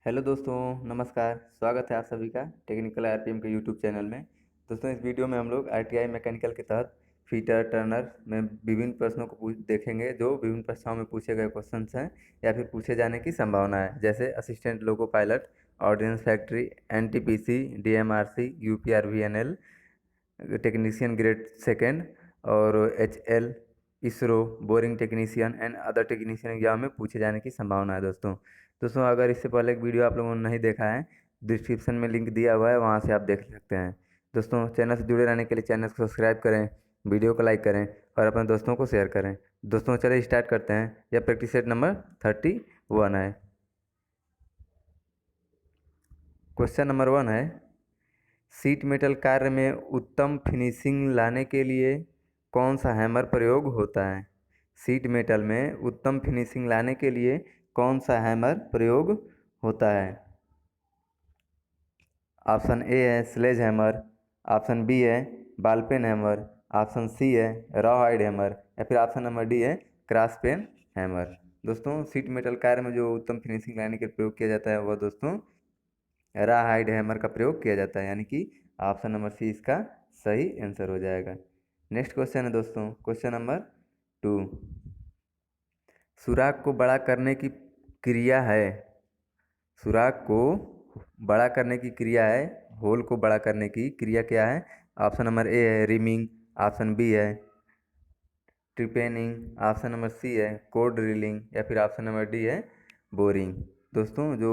Hello दोस्तों, नमस्कार। स्वागत है आप सभी का टेक्निकल आरपीएम के यूट्यूब चैनल में। दोस्तों, इस वीडियो में हम लोग आईटीआई मैकेनिकल के तहत फीटर टर्नर में विभिन्न प्रश्नों को देखेंगे, जो विभिन्न परीक्षाओं में पूछे गए क्वेश्चंस हैं या फिर पूछे जाने की संभावना है। जैसे assistant loco pilot, ordnance factory, NTPC, DMRC, UPRVNL, technician grade second और HL, ISRO, boring technician and other technician exam में पूछे जाने की संभावना है। दोस्तों अगर इससे पहले एक वीडियो आप लोगों ने नहीं देखा है, डिस्क्रिप्शन में लिंक दिया हुआ है, वहाँ से आप देख सकते हैं। दोस्तों, चैनल से जुड़े रहने के लिए चैनल को सब्सक्राइब करें, वीडियो को लाइक करें और अपने दोस्तों को शेयर करें। दोस्तों चलिए स्टार्ट करते हैं। यह प्रैक्टिस सेट नंबर 31 है। क्वेश्चन नंबर 1 है, सीट मेटल कार्य में उत्तम फिनिशिंग लाने के लिए कौन सा हैमर प्रयोग होता है? सीट मेटल में उत्तम फिनिशिंग लाने के लिए कौन सा हैमर प्रयोग होता है? ऑप्शन ए है स्लेज हैमर, ऑप्शन बी है ball peen hammer, option C है रॉ हाइड हैमर या फिर ऑप्शन नंबर डी है क्रॉस पेन हैमर। दोस्तों, सीट मेटल कार्य में जो उत्तम फिनिशिंग लाने के लिए प्रयोग किया जाता है वह दोस्तों रॉ हाइड हैमर का प्रयोग किया जाता है, यानी कि ऑप्शन नंबर सी इसका सही आंसर हो जाएगा। नेक्स्ट क्वेश्चन है दोस्तों, क्वेश्चन नंबर 2। सुराख को बड़ा करने की क्रिया है, सुराख को बड़ा करने की क्रिया है, होल को बड़ा करने की क्रिया क्या है? ऑप्शन नंबर ए है रिमिंग, ऑप्शन बी है ट्रिपेनिंग, ऑप्शन नंबर सी है कोड ड्रिलिंग या फिर ऑप्शन नंबर डी है बोरिंग। दोस्तों, जो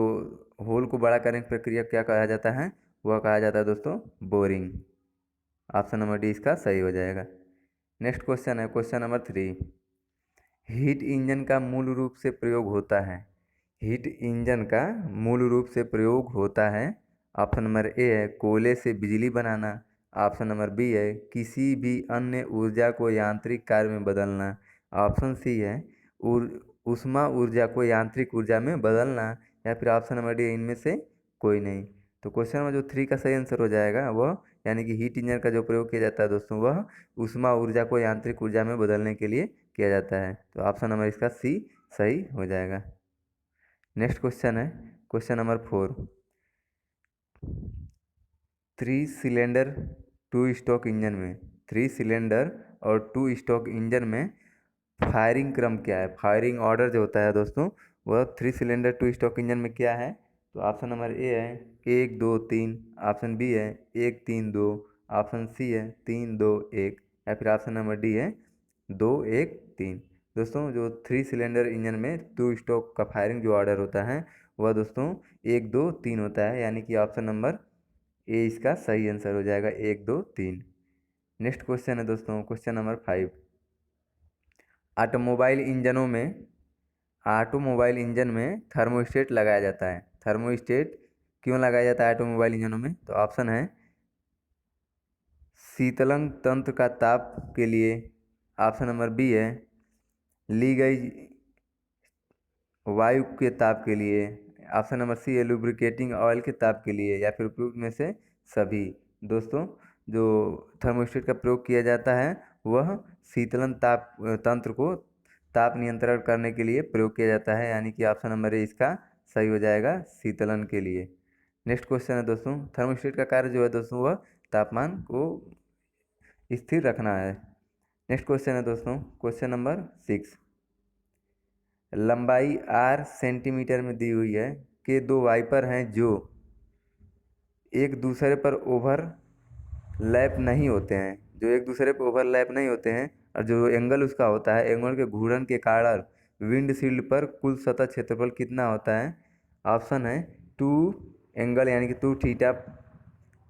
होल को बड़ा करने की प्रक्रिया क्या कहा जाता है? वह कहा जाता है दोस्तों बोरिंग। ऑप्शन नंबर डी इसका सही हो जाएगा। नेक्स्ट क्वेश्चन है क्वेश्चन नंबर 3। हीट इंजन का मूल रूप से प्रयोग होता है, हीट इंजन का मूल रूप से प्रयोग होता है। ऑप्शन नंबर ए है कोयले से बिजली बनाना, ऑप्शन नंबर बी है किसी भी अन्य ऊर्जा को यांत्रिक कार्य में बदलना, ऑप्शन सी है ऊष्मा ऊर्जा को यांत्रिक ऊर्जा में बदलना या फिर ऑप्शन नंबर डी इनमें से कोई नहीं। तो क्वेश्चन नंबर जो 3 का सही आंसर हो जाएगा वह, यानी कि हीट इंजन का जो प्रयोग किया जाता है दोस्तों, वह ऊष्मा ऊर्जा को यांत्रिक ऊर्जा में बदलने के लिए किया जाता है। तो ऑप्शन नंबर इसका सी सही हो जाएगा। नेक्स्ट क्वेश्चन है question number 4। 3 cylinder 2 stroke engine में, 3 सिलेंडर और 2 स्ट्रोक इंजन में फायरिंग क्रम क्या है? फायरिंग ऑर्डर जो होता है दोस्तों, वह 3 सिलेंडर 2 स्ट्रोक इंजन में क्या है? तो ऑप्शन नंबर ए है 1 2 3, ऑप्शन बी है 1 3 2, ऑप्शन सी है 3 2 1 या फिर ऑप्शन नंबर डी है 2 1 3। दोस्तों, जो 3 सिलेंडर इंजन में 2 स्ट्रोक का फायरिंग जो ऑर्डर होता है वह दोस्तों 1 2 3 होता है, यानी कि ऑप्शन नंबर ए इसका सही आंसर हो जाएगा 1 2 3। नेक्स्ट क्वेश्चन है दोस्तों क्वेश्चन नंबर 5। ऑटोमोबाइल इंजनों में, ऑटोमोबाइल इंजन में थर्मोस्टेट लगाया जाता है। थर्मोस्टेट क्यों लगाया जाता है ऑटोमोबाइल इंजनों में? तो ऑप्शन है शीतलन तंत्र का ताप के लिए, ऑप्शन नंबर बी है ली गई वायु के ताप के लिए, ऑप्शन नंबर सी है लुब्रिकेटिंग ऑयल के ताप के लिए या फिर उपयुक्त में से सभी। दोस्तों, जो थर्मोस्टेट का प्रयोग किया जाता है वह शीतलन ताप तंत्र को ताप नियंत्रण करने के लिए प्रयोग किया जाता है, यानी कि ऑप्शन नंबर ए इसका सही हो जाएगा शीतलन के लिए। नेक्स्ट क्वेश्चन है दोस्तों, थर्मोस्टेट का कार्य जो है दोस्तों वह तापमान को स्थिर रखना है। नेक्स्ट क्वेश्चन है दोस्तों क्वेश्चन नंबर 6। लंबाई r सेंटीमीटर में दी हुई है कि 2 वाइपर हैं जो एक दूसरे पर ओवरलैप नहीं होते हैं, जो एक दूसरे पर ओवरलैप नहीं होते हैं और जो एंगल उसका होता है, एंगल के घूर्णन के कारण विंडशील्ड पर कुल सतह क्षेत्रफल कितना होता है? ऑप्शन है 2 एंगल यानी कि 2 theta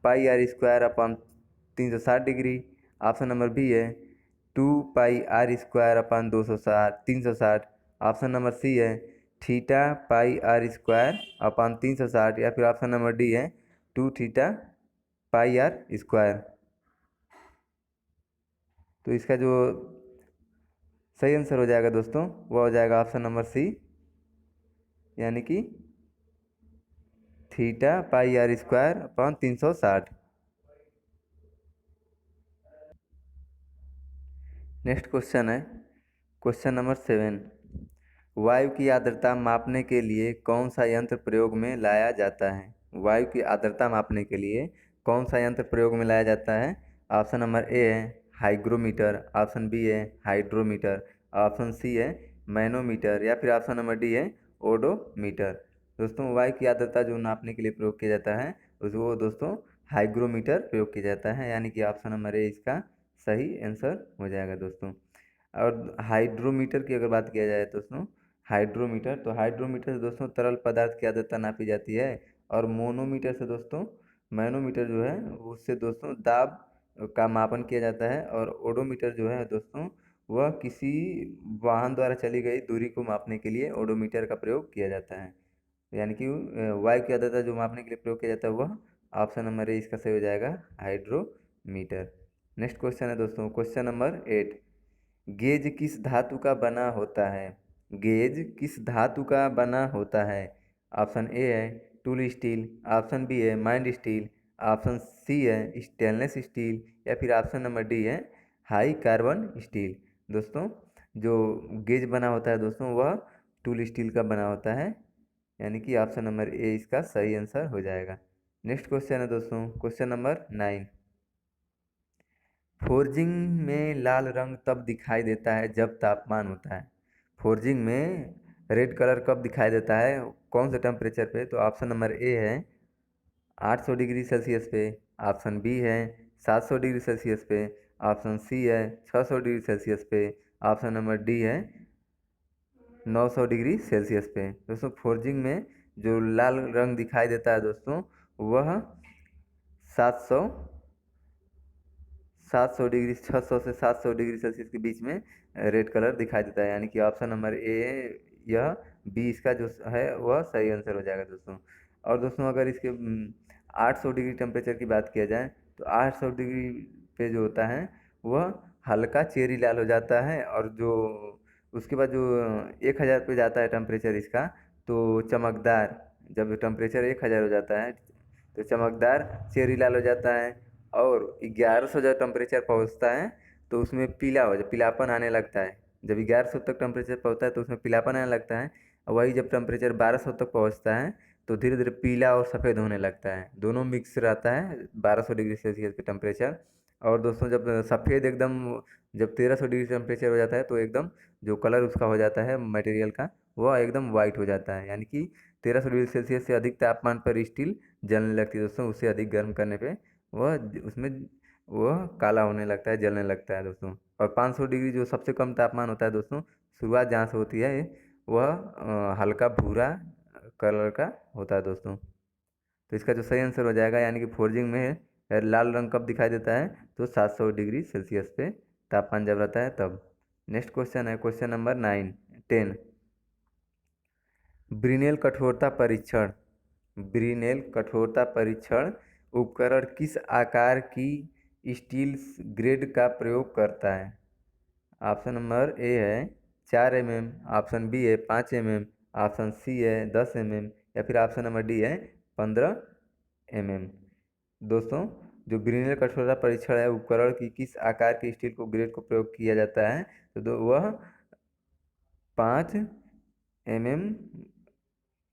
pi are square upon 360 degree, option number B है 2 pi are square upon 360, option number C है theta pi are square upon 360 या फिर ऑप्शन नंबर डी है 2 थीटा पाई आर स्क्वायर। तो इसका जो सही आंसर हो जाएगा दोस्तों वह हो जाएगा ऑप्शन नंबर सी, यानी कि theta pi are square upon 360। Next question है क्वेश्चन नंबर 7। वायु की आर्द्रता मापने के लिए कौन सा यंत्र प्रयोग में लाया जाता है? वायु की आर्द्रता मापने के लिए कौन सा यंत्र प्रयोग में लाया जाता है? ऑप्शन नंबर ए है हाइग्रोमीटर, ऑप्शन बी है हाइड्रोमीटर, ऑप्शन सी है मैनोमीटर या फिर ऑप्शन नंबर डी है ओडोमीटर। दोस्तों वायु की आर्द्रता जो नापने के लिए प्रयोग किया जाता है वो दोस्तों हाइग्रोमीटर प्रयोग किया जाता है, यानी कि ऑप्शन नंबर ए इसका सही आंसर हो जाएगा दोस्तों। और हाइड्रोमीटर की अगर बात किया जाए दोस्तों, हाइड्रोमीटर से दोस्तों तरल पदार्थ की आर्द्रता नापी जाती है। और मोनोमीटर से दोस्तों मैनोमीटर जो है उससे दोस्तों दाब का मापन किया जाता है। और ओडोमीटर जो है दोस्तों वह किसी वाहन द्वारा चली गई दूरी को मापने के लिए ओडोमीटर का प्रयोग किया जाता है, यानी कि वायु की आर्द्रता जो मापने के लिए प्रयोग किया जाता है वह ऑप्शन नंबर ए इसका सही हो जाएगा हाइड्रोमीटर। नेक्स्ट क्वेश्चन है दोस्तों, क्वेश्चन नंबर 8। गेज किस धातु का बना होता है? गेज किस धातु का बना होता है? ऑप्शन ए है टूल स्टील, ऑप्शन बी है माइंड स्टील, ऑप्शन सी है स्टेनलेस स्टील या फिर ऑप्शन नंबर डी है हाई कार्बन स्टील। दोस्तों जो गेज बना होता है दोस्तों वह टूल स्टील का बना होता है, यानी कि ऑप्शन नंबर ए इसका सही आंसर हो जाएगा। नेक्स्ट क्वेश्चन है दोस्तों, क्वेश्चन नंबर 9। फोर्जिंग में लाल रंग तब दिखाई देता है जब तापमान होता है। फोर्जिंग में रेड कलर कब दिखाई देता है, कौन से टेम्परेचर पे? तो ऑप्शन नंबर ए है 800 डिग्री सेल्सियस पे, ऑप्शन बी है 700 डिग्री सेल्सियस पे, ऑप्शन सी है 600 डिग्री सेल्सियस पे, ऑप्शन नंबर डी है 900 डिग्री सेल्सियस पे। दोस्तों फोर्जिंग में जो लाल रंग दिखाई देता है दोस्तों वह 700 700 डिग्री 600 से 700 डिग्री सेल्सियस के बीच में रेड कलर दिखाई देता है, यानी कि ऑप्शन नंबर ए यह बी इसका जो है वह सही आंसर हो जाएगा दोस्तों। और दोस्तों अगर इसके 800 डिग्री टेम्परेचर की बात किया जाए तो 800 डिग्री पे जो होता है वह हल्का चेरी लाल हो जाता है। और जो उसके बाद जो 1000 पे जाता है टेम्परेचर इसका तो चमकदार, जब टेम्परेचर 1000 हो जाता है तो चमकदार चेरी लाल हो जाता है। और 1100 जब टेम्परेचर पहुंचता है तो उसमें पीलापन आने लगता है। जब 1100 तक टेम्परेचर पहुंचता है तो उसमें पीलापन आने लगता है। और वही जब टेम्परेचर 1200 तक पहुंचता है तो धीरे धीरे पीला और सफ़ेद होने लगता है, दोनों मिक्स रहता है 1200 डिग्री सेल्सियस पे टेम्परेचर। और दोस्तों जब सफ़ेद एकदम जब 1300 डिग्री टेम्परेचर हो जाता है तो एकदम जो कलर उसका हो जाता है मटेरियल का वह एकदम वाइट हो जाता है, यानी कि 1300 डिग्री सेल्सियस से अधिक तापमान पर स्टील जलने लगती है दोस्तों। उससे अधिक गर्म करने पे उसमें वह काला होने लगता है, जलने लगता है दोस्तों। और 500 डिग्री जो सबसे कम तापमान होता है दोस्तों, शुरुआत जहाँ से होती है वह हल्का भूरा कलर का होता है दोस्तों। तो इसका जो सही आंसर हो जाएगा, यानी कि फोर्जिंग में लाल रंग कब दिखाई देता है तो 700 डिग्री सेल्सियस पे तापमान जब रहता है तब। नेक्स्ट क्वेश्चन है क्वेश्चन नंबर 10। ब्रिनेल कठोरता परीक्षण ब्रिनेल कठोरता परीक्षण उपकरण किस आकार की स्टील ग्रेड का प्रयोग करता है? ऑप्शन नंबर ए है 4 mm, ऑप्शन बी है 5 mm, ऑप्शन सी है 10 mm या फिर ऑप्शन नंबर डी है 15 mm। दोस्तों जो ब्रिनेल कठोरता परीक्षण है उपकरण की किस आकार की स्टील को ग्रेड को प्रयोग किया जाता है तो वह 5 mm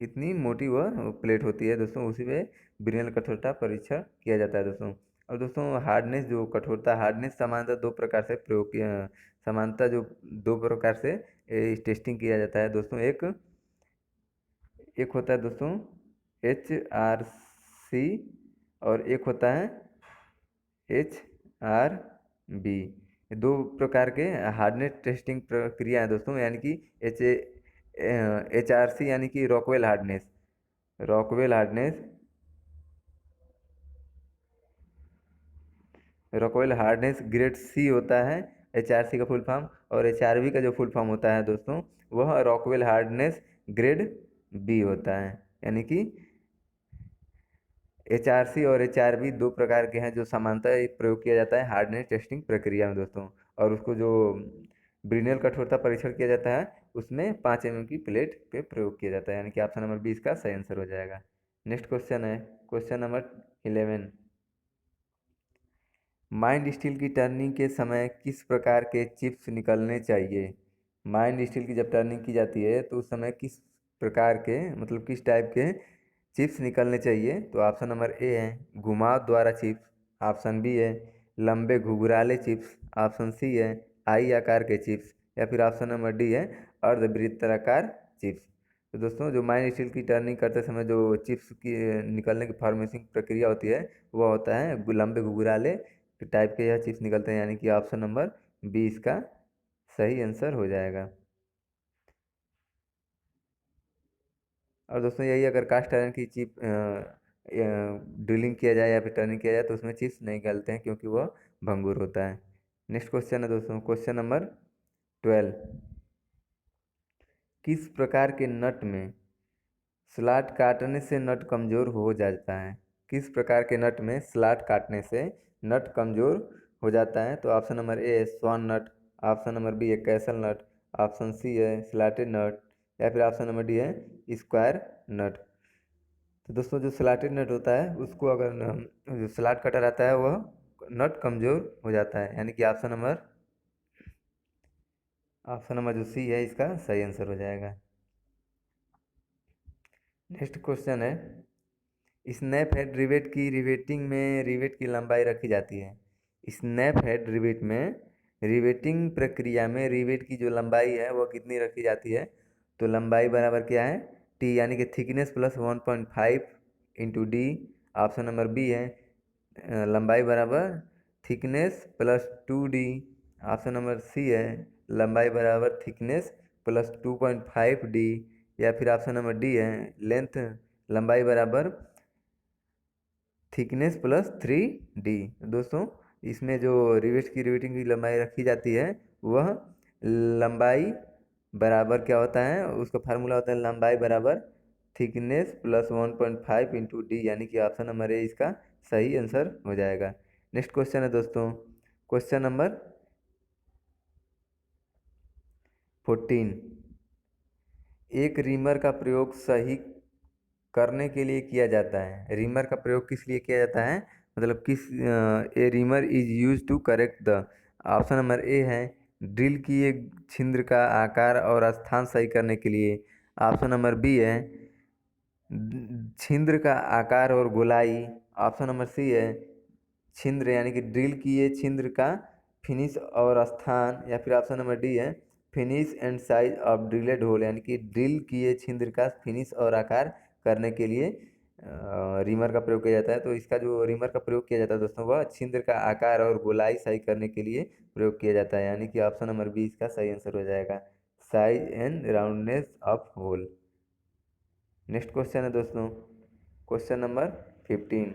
इतनी मोटी वह प्लेट होती है दोस्तों, उसी पे ब्रिनेल कठोरता परीक्षण किया जाता है दोस्तों। और दोस्तों हार्डनेस जो कठोरता हार्डनेस समानता दो प्रकार से प्रयोग किया समानता जो दो प्रकार से टेस्टिंग किया जाता है दोस्तों। एक होता है दोस्तों HRC और एक होता है HRB। दो प्रकार के हार्डनेस टेस्टिंग प्रक्रिया है दोस्तों, यानी कि HRC यानी कि रॉकवेल हार्डनेस ग्रेड सी होता है HRC का फुल फॉर्म। और HRB का जो फुल फॉर्म होता है दोस्तों वह रॉकवेल हार्डनेस ग्रेड बी होता है, यानी कि HRC और HRB दो प्रकार के हैं जो समानतः प्रयोग किया जाता है हार्डनेस टेस्टिंग प्रक्रिया में दोस्तों। और उसको जो ब्रिनेल कठोरता परीक्षण किया जाता है उसमें 5 mm की प्लेट पे प्रयोग किया जाता है, यानी कि ऑप्शन नंबर 20 का सही आंसर हो जाएगा। नेक्स्ट क्वेश्चन है क्वेश्चन नंबर 11। माइंड स्टील की टर्निंग के समय किस प्रकार के चिप्स निकलने चाहिए? माइंड स्टील की जब टर्निंग की जाती है तो उस समय किस प्रकार के मतलब किस टाइप के चिप्स निकलने चाहिए? तो ऑप्शन नंबर ए है घुमाव द्वारा चिप्स, ऑप्शन बी है लंबे घुघराले चिप्स, ऑप्शन सी है आई आकार के चिप्स, या फिर ऑप्शन नंबर डी है अर्धवृत्ताकार चिप्स। तो दोस्तों जो माइंड स्टील की टर्निंग करते समय जो चिप्स की निकलने की फॉर्मेशन प्रक्रिया होती है वह होता है लंबे घुघराले टाइप के यह चिप्स निकलते हैं, यानी कि ऑप्शन नंबर बी इसका सही आंसर हो जाएगा। और दोस्तों यही अगर कास्ट आयरन की चिप ड्रिलिंग किया जाए या फिर टर्निंग किया जाए तो उसमें चिप्स नहीं गलते हैं क्योंकि वह भंगुर होता है। नेक्स्ट क्वेश्चन है दोस्तों, क्वेश्चन नंबर 12। किस प्रकार के नट में स्लॉट काटने से नट कमज़ोर हो जाता है? किस प्रकार के नट में स्लॉट काटने से नट कमज़ोर हो जाता है? तो ऑप्शन नंबर ए है स्वान नट, ऑप्शन नंबर बी है कैसल नट, ऑप्शन सी है स्लॉटेड नट, या फिर ऑप्शन नंबर डी है स्क्वायर नट। तो दोस्तों जो स्लॉटेड नट होता है उसको अगर जो स्लॉट कटर आता है वह नट कमज़ोर हो जाता है, यानी कि ऑप्शन नंबर जो सी है इसका सही आंसर हो जाएगा। नेक्स्ट क्वेश्चन है स्नैप हेड रिवेट की रिवेटिंग में रिवेट की लंबाई रखी जाती है। स्नैप हेड रिवेट में रिवेटिंग प्रक्रिया में रिवेट की जो लंबाई है वो कितनी रखी जाती है? तो लंबाई बराबर क्या है टी, यानी कि thickness plus 1.5 into D. Option number B है लंबाई बराबर thickness plus 2D। Option number C है लंबाई बराबर थिकनेस प्लस 2.5D, या फिर ऑप्शन नंबर डी है लेंथ लंबाई बराबर थिकनेस प्लस 3D। दोस्तों इसमें जो रिवेट की रिवेटिंग की लंबाई रखी जाती है वह लंबाई बराबर क्या होता है, उसका फार्मूला होता है लंबाई बराबर थिकनेस प्लस 1.5 इंटू डी, यानी कि ऑप्शन नंबर ए इसका सही आंसर हो जाएगा। नेक्स्ट क्वेश्चन है दोस्तों, क्वेश्चन नंबर 14। एक रीमर का प्रयोग सही करने के लिए किया जाता है। रीमर का प्रयोग किस लिए किया जाता है, मतलब किस a reamer is use to correct the. Option number A है ड्रिल किए छिद्र का आकार और स्थान सही करने के लिए, ऑप्शन नंबर बी है छिद्र का आकार और गोलाई, ऑप्शन नंबर सी है छिद्र यानी कि ड्रिल किए छिद्र का फिनिश और स्थान, या फिर ऑप्शन नंबर डी है finish and size of drilled hole, यानी कि ड्रिल किए छिद्र का फिनिश और आकार करने के लिए रीमर का प्रयोग किया जाता है। तो इसका जो रीमर का प्रयोग किया जाता है दोस्तों वह छिद्र का आकार और गोलाई सही करने के लिए प्रयोग किया जाता है, यानी कि ऑप्शन नंबर बी इसका सही आंसर हो जाएगा size and roundness of hole. Next question है दोस्तों, क्वेश्चन नंबर 15।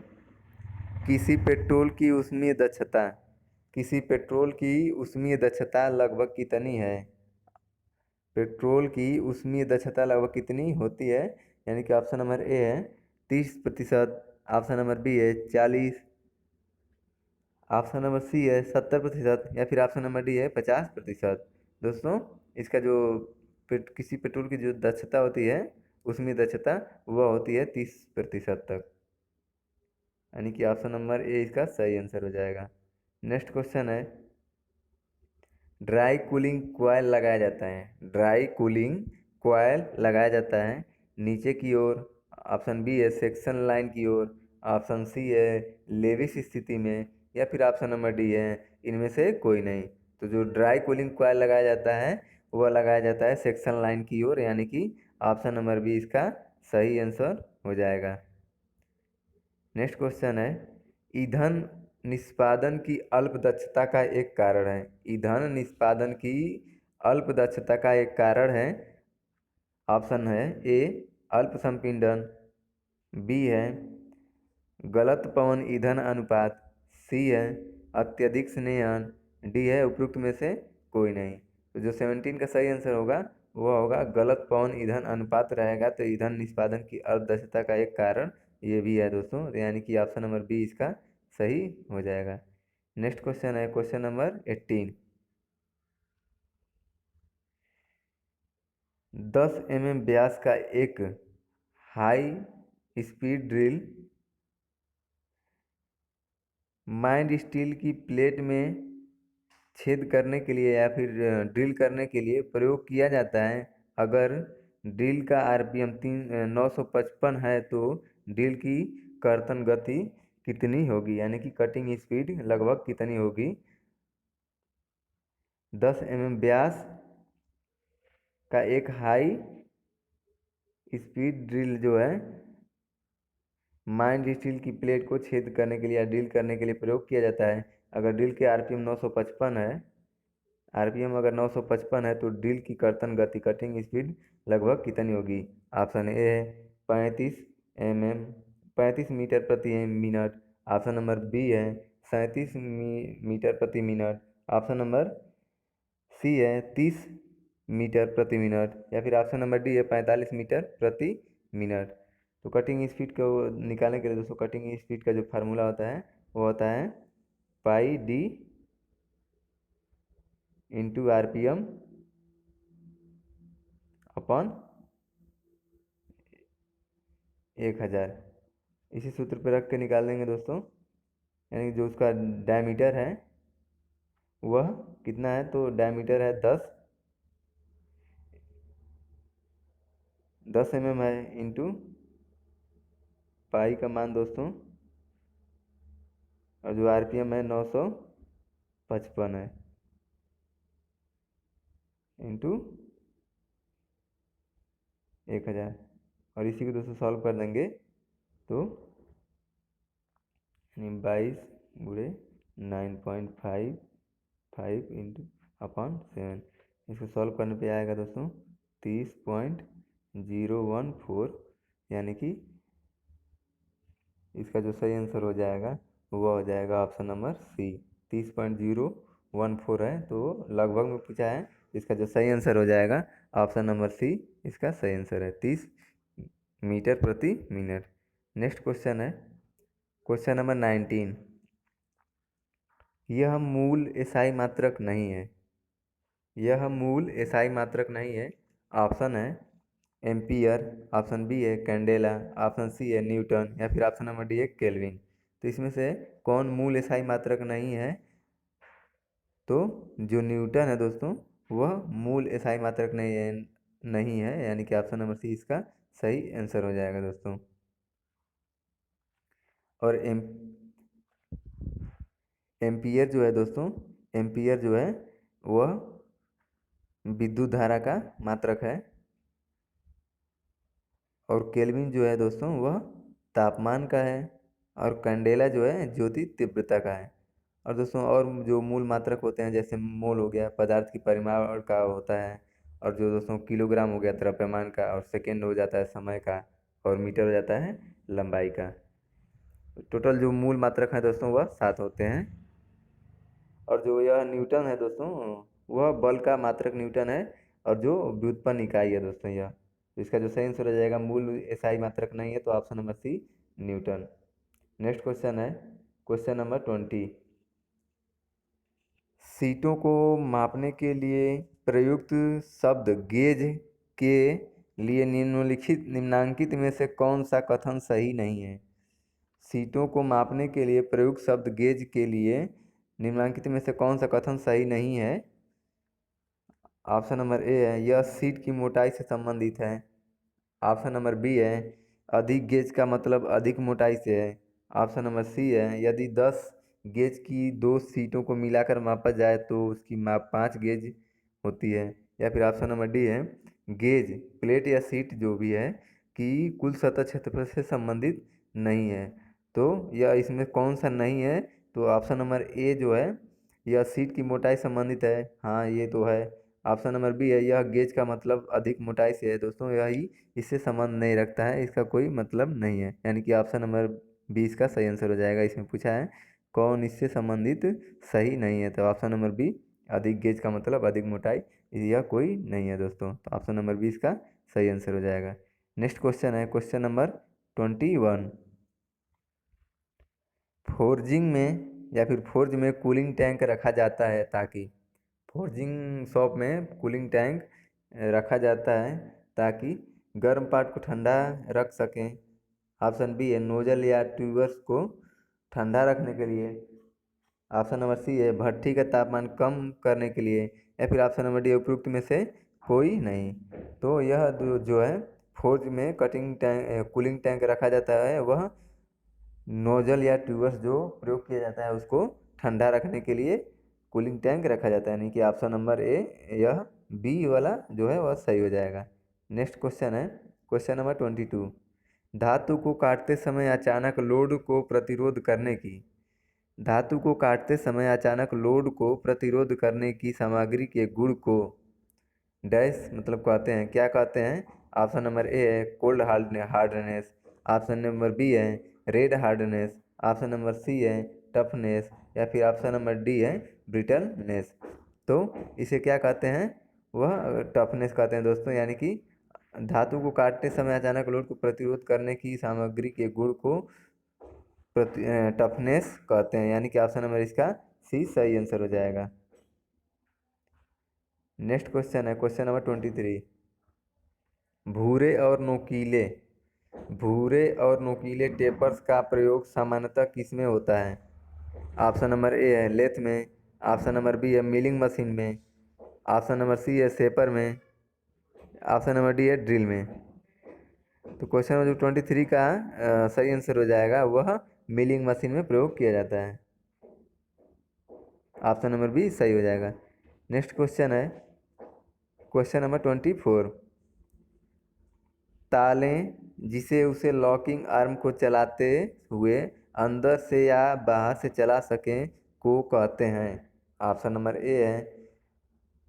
किसी पेट्रोल की ऊष्मीय दक्षता किसी पेट्रोल की ऊष्मीय दक्षता लगभग कितनी है? पेट्रोल की ऊष्मीय दक्षता लगभग कितनी होती है? यानी कि ऑप्शन नंबर ए है 30%, ऑप्शन नंबर बी है 40, ऑप्शन नंबर सी है 70%, या फिर ऑप्शन नंबर डी है 50%। दोस्तों इसका जो किसी पेट्रोल की जो दक्षता होती है उसमें दक्षता वह होती है 30% तक, यानी कि ऑप्शन नंबर ए इसका सही आंसर हो जाएगा। नेक्स्ट क्वेश्चन है ड्राई कूलिंग कॉयल लगाया जाता है। ड्राई कूलिंग कॉयल लगाया जाता है नीचे की ओर, ऑप्शन बी है सेक्शन लाइन की ओर, ऑप्शन सी है लेविस स्थिति में, या फिर ऑप्शन नंबर डी है इनमें से कोई नहीं। तो जो ड्राई कूलिंग कॉयल लगाया जाता है वह लगाया जाता है सेक्शन लाइन की ओर, यानी कि ऑप्शन नंबर बी इसका सही आंसर हो जाएगा। नेक्स्ट क्वेश्चन है ईंधन निष्पादन की अल्प दक्षता का एक कारण है। ईंधन निष्पादन की अल्प दक्षता का एक कारण है, ऑप्शन है ए अल्प संपीड़न, बी है गलत पवन ईंधन अनुपात, सी है अत्यधिक स्नेहन, डी है उपयुक्त में से कोई नहीं। तो जो 17 का सही आंसर होगा वह होगा गलत पवन ईंधन अनुपात रहेगा। तो ईंधन निष्पादन की अल्प दक्षता का एक कारण ये भी है दोस्तों, यानी कि ऑप्शन नंबर बी इसका सही हो जाएगा। नेक्स्ट क्वेश्चन है क्वेश्चन नंबर 18। 10 mm व्यास का एक high speed drill mind steel की प्लेट में छेद करने के लिए या फिर ड्रिल करने के लिए प्रयोग किया जाता है। अगर ड्रिल का आरपीएम 955 है तो ड्रिल की कर्तन गति कितनी होगी, यानी कि कटिंग स्पीड लगभग कितनी होगी। 10 mm व्यास का एक हाई स्पीड ड्रिल जो है माइंड स्टील की प्लेट को छेद करने के लिए या ड्रिल करने के लिए प्रयोग किया जाता है। अगर ड्रिल के आरपीएम 955 है, आरपीएम अगर 955 है तो ड्रिल की कर्तन गति कटिंग स्पीड लगभग कितनी होगी। ऑप्शन ए है 35 मीटर प्रति मिनट। ऑप्शन नंबर बी है 37 मीटर प्रति मिनट। ऑप्शन नंबर सी है 30 मीटर प्रति मिनट, या फिर ऑप्शन नंबर डी है 45 मीटर प्रति मिनट। तो कटिंग स्पीड को निकालने के लिए दोस्तों कटिंग स्पीड का जो फार्मूला होता है वो होता है पाई डी इंटू आरपीएम अपॉन 1000। इसी सूत्र पर रख के निकाल देंगे दोस्तों, यानी जो उसका डायमीटर है वह कितना है, तो डायमीटर है 10 mm है, इंटू पाई का मान दोस्तों, और जो आरपीएम है 955 है, इंटू 1000। और इसी को दोस्तों सॉल्व कर देंगे तो 22×9.55 इंटू अपॉन 7, इसको सॉल्व करने पे आएगा दोस्तों 30.014, यानी कि इसका जो सही आंसर हो जाएगा वह हो जाएगा ऑप्शन नंबर सी 30.014 है। तो लगभग में पूछा है, इसका जो सही आंसर हो जाएगा ऑप्शन नंबर सी इसका सही आंसर है 30 मीटर प्रति मिनट। नेक्स्ट क्वेश्चन है क्वेश्चन नंबर 19। यह मूल एसआई मात्रक नहीं है, यह मूल एसआई मात्रक नहीं है। ऑप्शन है एम्पियर, ऑप्शन बी है कैंडेला, ऑप्शन सी है न्यूटन, या फिर ऑप्शन नंबर डी है केल्विन। तो इसमें से कौन मूल एसआई मात्रक नहीं है, तो जो न्यूटन है दोस्तों वह मूल एसआई मात्रक नहीं है, यानी कि ऑप्शन नंबर सी इसका सही आंसर हो जाएगा दोस्तों। और एम्पियर जो है दोस्तों, एम्पियर जो है वह विद्युत धारा का मात्रक है, और केल्विन जो है दोस्तों वह तापमान का है, और कैंडेला जो है ज्योति तीव्रता का है। और दोस्तों और जो मूल मात्रक होते हैं जैसे मोल हो गया पदार्थ की परिमाण का होता है, और जो दोस्तों किलोग्राम हो गया द्रव्यमान का, और सेकेंड हो जाता है समय का, और मीटर हो जाता है लंबाई का। टोटल जो मूल मात्रक है दोस्तों वह 7 होते हैं। और जो यह न्यूटन है दोस्तों वह बल का मात्रक न्यूटन है, और जो व्युत्पन्न इकाई है दोस्तों यह। तो इसका जो सही आंसर हो जाएगा मूल एसआई मात्रक नहीं है, तो option number C newton. Next question है क्वेश्चन नंबर 20। सीटों को मापने के लिए प्रयुक्त शब्द गेज के लिए निम्नांकित में से कौन सा कथन सही नहीं है। सीटों को मापने के लिए प्रयुक्त शब्द गेज के लिए निम्नलिखित में से कौन सा कथन सही नहीं है। ऑप्शन नंबर ए है यह सीट की मोटाई से संबंधित है। ऑप्शन नंबर बी है अधिक गेज का मतलब अधिक मोटाई से है। ऑप्शन नंबर सी है यदि 10 गेज की दो सीटों को मिलाकर मापा जाए तो उसकी माप 5 गेज होती है। या फिर ऑप्शन नंबर डी है गेज प्लेट या सीट जो भी है कि कुल सतह क्षेत्रफल से संबंधित नहीं है। तो यह इसमें कौन सा नहीं है, तो ऑप्शन नंबर ए जो है यह सीट की मोटाई संबंधित है, हाँ ये तो है। ऑप्शन नंबर बी है यह गेज का मतलब अधिक मोटाई से है, दोस्तों यही इससे संबंध नहीं रखता है, इसका कोई मतलब नहीं है, यानी कि ऑप्शन नंबर बी इसका सही आंसर हो जाएगा। इसमें पूछा है कौन इससे संबंधित सही नहीं है, तो ऑप्शन नंबर बी अधिक गेज का मतलब अधिक मोटाई, यह कोई नहीं है दोस्तों, तो ऑप्शन नंबर बी इसका सही आंसर हो जाएगा। नेक्स्ट क्वेश्चन है क्वेश्चन नंबर 21। फोर्जिंग में या फिर फोर्ज में कूलिंग टैंक रखा जाता है ताकि, फोर्जिंग शॉप में कूलिंग टैंक रखा जाता है ताकि गर्म पार्ट को ठंडा रख सकें। ऑप्शन बी है नोजल या ट्यूबर्स को ठंडा रखने के लिए। ऑप्शन नंबर सी है भट्ठी का तापमान कम करने के लिए, या फिर ऑप्शन नंबर डी उपयुक्त में से कोई नहीं। तो यह जो है फोर्ज में कटिंग टैंक कूलिंग टैंक रखा जाता है, वह नोजल या ट्यूबर्स जो प्रयोग किया जाता है उसको ठंडा रखने के लिए कूलिंग टैंक रखा जाता है, यानी कि ऑप्शन नंबर ए, यह बी वाला जो है वह सही हो जाएगा। नेक्स्ट क्वेश्चन है क्वेश्चन नंबर 22। धातु को काटते समय अचानक लोड को प्रतिरोध करने की, धातु को काटते समय अचानक लोड को प्रतिरोध करने की सामग्री के गुण को डैश मतलब कहते हैं, क्या कहते हैं? ऑप्शन नंबर ए है cold hardness, option number B है red hardness, option number C है टफनेस, या फिर ऑप्शन नंबर डी है ब्रिटलनेस। तो इसे क्या कहते हैं? वह टफनेस कहते हैं दोस्तों, यानी कि धातु को काटते समय अचानक लोड को प्रतिरोध करने की सामग्री के गुण को टफनेस कहते हैं, यानी कि ऑप्शन नंबर इसका सी सही आंसर हो जाएगा। नेक्स्ट क्वेश्चन है क्वेश्चन नंबर 23। भूरे और नोकीले टेपर्स का प्रयोग सामान्यतः किस में होता है? ऑप्शन नंबर ए है लेथ में, ऑप्शन नंबर बी है मिलिंग मशीन में, ऑप्शन नंबर सी है सेपर में, ऑप्शन नंबर डी है ड्रिल में। तो क्वेश्चन नंबर 23 का सही आंसर हो जाएगा, वह मिलिंग मशीन में प्रयोग किया जाता है। ऑप्शन नंबर बी सही हो जाएगा। नेक्स्ट क्वेश्चन है क्वेश्चन नंबर 24। तालें जिसे उसे लॉकिंग आर्म को चलाते हुए अंदर से या बाहर से चला सकें को कहते हैं? ऑप्शन नंबर ए है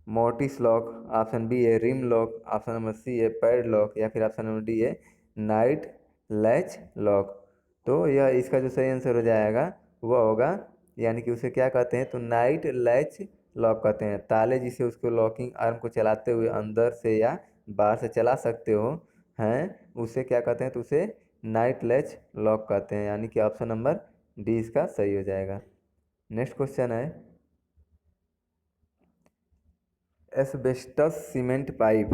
मोटिस लॉक, ऑप्शन बी है rim lock, option number C है पैड लॉक, या फिर ऑप्शन नंबर डी है नाइट लैच लॉक। तो यह इसका जो सही आंसर हो जाएगा वह होगा, यानी कि उसे क्या कहते हैं? तो नाइट लैच लॉक कहते हैं। ताले जिसे उसको लॉकिंग आर्म को चलाते हुए अंदर से या बाहर से चला सकते हो हैं, उसे क्या कहते हैं? तो उसे नाइट लैच लॉक कहते हैं, यानी कि ऑप्शन नंबर डी इसका सही हो जाएगा। नेक्स्ट क्वेश्चन है एस्बेस्टस सीमेंट पाइप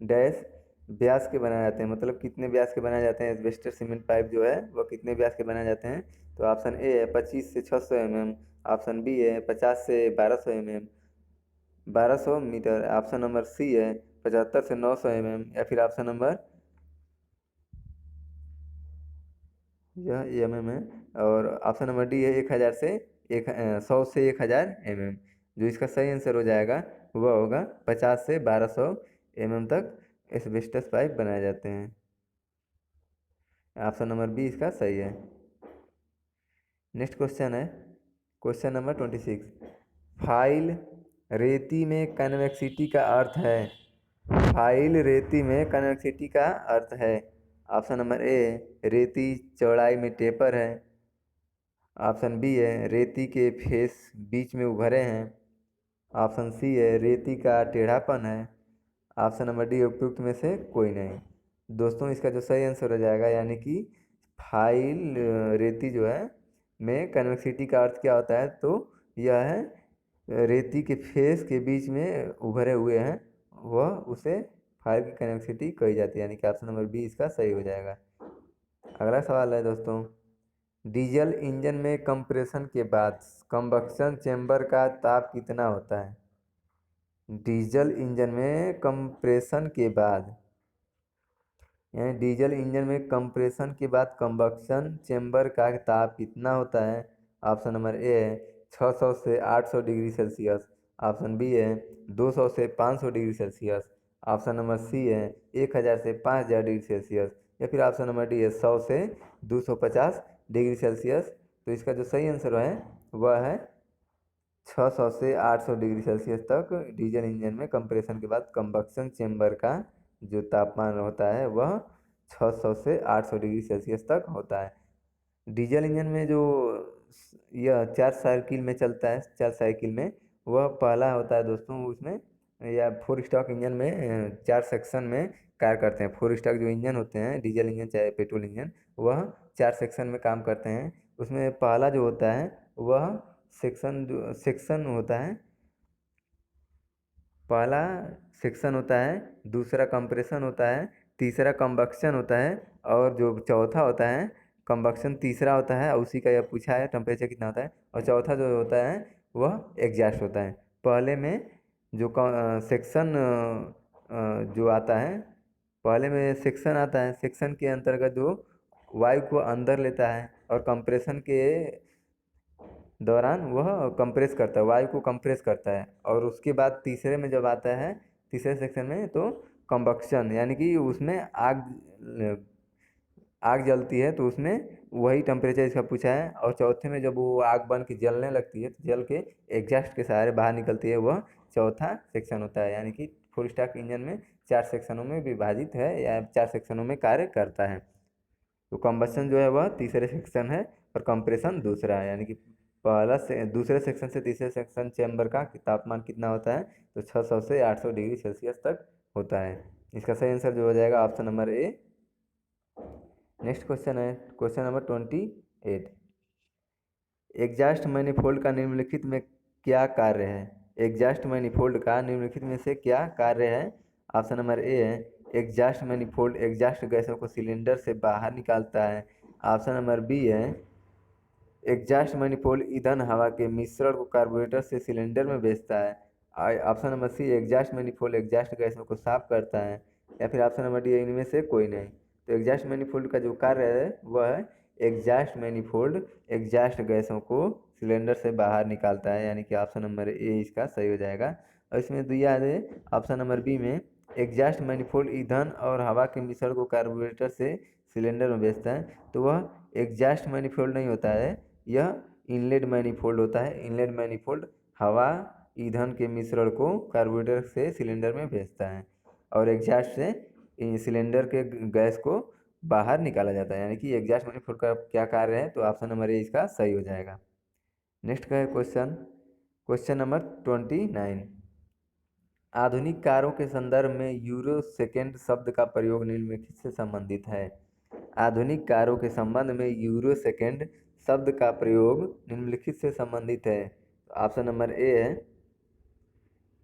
डैश व्यास के बनाए जाते हैं, मतलब कितने व्यास के बनाए जाते हैं? एस्बेस्टस सीमेंट पाइप जो है वह कितने व्यास के बनाए जाते हैं? तो ऑप्शन ए है 25 से 600 mm, ऑप्शन बी है 50 से 1200 mm 1200 metre, option number C है 75 से 900 mm, या फिर ऑप्शन नंबर यह mm है, और ऑप्शन नंबर डी है 1000 से 100 से 1000 mm। जो इसका सही आंसर हो जाएगा वह होगा 50 से 1200 mm तक एस्बेस्टस पाइप बनाए जाते हैं। ऑप्शन नंबर बी इसका सही है। नेक्स्ट क्वेश्चन है क्वेश्चन नंबर 26। फाइल रेती में कन्वेक्सिटी का अर्थ है, फाइल रेती में कन्वेक्सिटी का अर्थ है। ऑप्शन नंबर ए रेती चौड़ाई में टेपर है, ऑप्शन बी है रेती के फेस बीच में उभरे हैं, ऑप्शन सी है रेती का टेढ़ापन है, ऑप्शन नंबर डी उपयुक्त में से कोई नहीं। दोस्तों इसका जो सही आंसर हो जाएगा, यानी कि फाइल रेती जो है में कन्वेक्सिटी का अर्थ क्या होता है? तो यह है रेती के फेस के बीच में उभरे हुए हैं, वह उसे फाइल की कन्वेक्सिटी कही जाती है, यानी कि ऑप्शन नंबर बी इसका सही हो जाएगा। अगला सवाल है दोस्तों, डीजल इंजन में कंप्रेशन के बाद कंबक्शन चेंबर का ताप कितना होता है? डीजल इंजन में कंप्रेशन के बाद, यानी डीजल इंजन में कंप्रेशन के बाद कंबक्शन चेंबर का ताप कितना होता है? ऑप्शन नंबर ए है 600 से 800 डिग्री सेल्सियस, ऑप्शन बी है 200 से 500 degree Celsius, option number C है 1000 से 5000 डिग्री सेल्सियस, या फिर ऑप्शन नंबर डी है 100 से 250 डिग्री सेल्सियस। तो इसका जो सही आंसर है वह है 600 से 800 डिग्री सेल्सियस तक डीजल इंजन में कंप्रेशन के बाद कंबक्शन चेंबर का जो तापमान होता है वह 600 से 800 डिग्री सेल्सियस तक होता है। डीजल इंजन में जो यह 4 साइकिल में चलता है, 4 साइकिल में, वह पहला होता है दोस्तों, उसमें या 4 स्टॉक इंजन में 4 सेक्शन में कार्य करते हैं। 4 स्टॉक जो इंजन होते हैं डीजल इंजन चाहे पेट्रोल इंजन, वह 4 सेक्शन में काम करते हैं। उसमें पहला जो होता है वह सेक्शन होता है, पहला सेक्शन होता है, दूसरा कंप्रेशन होता है, तीसरा कंबक्शन होता है, और जो चौथा होता है कंबक्शन तीसरा होता है, उसी का यह पूछा है टेम्परेचर कितना होता है। और चौथा जो होता है वह एग्जॉस्ट होता है। पहले में जो सेक्शन जो आता है, पहले में सेक्शन आता है, सेक्शन के अंतर्गत जो वायु को अंदर लेता है और कंप्रेशन के दौरान वह कंप्रेस करता है, वायु को कंप्रेस करता है। और उसके बाद तीसरे में जब आता है, तीसरे सेक्शन में, तो कंबक्शन यानी कि उसमें आग आग जलती है, तो उसमें वही टेम्परेचर इसका पूछा है। और चौथे में जब वो आग बन के जलने लगती है, तो जल के एग्जॉस्ट के सहारे बाहर निकलती है, वह चौथा सेक्शन होता है। यानी कि फुल स्टॉक इंजन में 4 सेक्शनों में विभाजित है या 4 सेक्शनों में कार्य करता है। तो कंबस्शन जो है वह तीसरे सेक्शन है और कंप्रेशन दूसरा है। यानी कि पहला से दूसरे सेक्शन से तीसरे सेक्शन चैम्बर का तापमान कितना होता है, तो 600 से 800 डिग्री सेल्सियस तक होता है। इसका सही आंसर जो हो जाएगा ऑप्शन नंबर ए। नेक्स्ट क्वेश्चन है क्वेश्चन नंबर 28। एग्जॉस्ट मैनिफोल्ड का निम्नलिखित में क्या कार्य है। एग्जॉस्ट मैनिफोल्ड का निम्नलिखित में से क्या कार्य है। ऑप्शन नंबर ए है एग्जॉस्ट मैनिफोल्ड एग्जॉस्ट गैसों को सिलेंडर से बाहर निकालता है। ऑप्शन नंबर बी है एग्जॉस्ट मैनिफोल्ड ईंधन हवा के मिश्रण को कार्बोरेटर से सिलेंडर में भेजता है। Option number C exhaust manifold exhaust गैसों को साफ करता है। या फिर ऑप्शन नंबर डी इनमें से कोई नहीं। तो एग्जॉस्ट मैनिफोल्ड का जो कार्य है वह है एग्जॉस्ट मैनिफोल्ड एग्जॉस्ट गैसों को सिलेंडर से बाहर निकालता है। यानी कि ऑप्शन नंबर ए इसका सही हो जाएगा। और इसमें दिया है ऑप्शन नंबर बी में एग्जॉस्ट मैनिफोल्ड ईंधन और हवा के मिश्रण को कार्बोरेटर से सिलेंडर में भेजता है, तो वह एग्जॉस्ट मैनिफोल्ड नहीं होता है, यह इनलेट मैनिफोल्ड होता है। इनलेट मैनिफोल्ड हवा ईंधन के मिश्रण को कार्बोरेटर से सिलेंडर में भेजता है और एग्जॉस्ट से सिलेंडर के गैस को बाहर निकाला जाता है। यानी कि एग्जॉस्ट मैनिफोल्ड का क्या कार्य है, तो ऑप्शन नंबर ए इसका सही हो जाएगा। नेक्स्ट का है क्वेश्चन नंबर 29। आधुनिक कारों के संदर्भ में यूरो सेकेंड शब्द का प्रयोग निम्नलिखित से संबंधित है। आधुनिक कारों के संबंध में यूरो सेकेंड शब्द का प्रयोग निम्नलिखित से संबंधित है। ऑप्शन नंबर ए है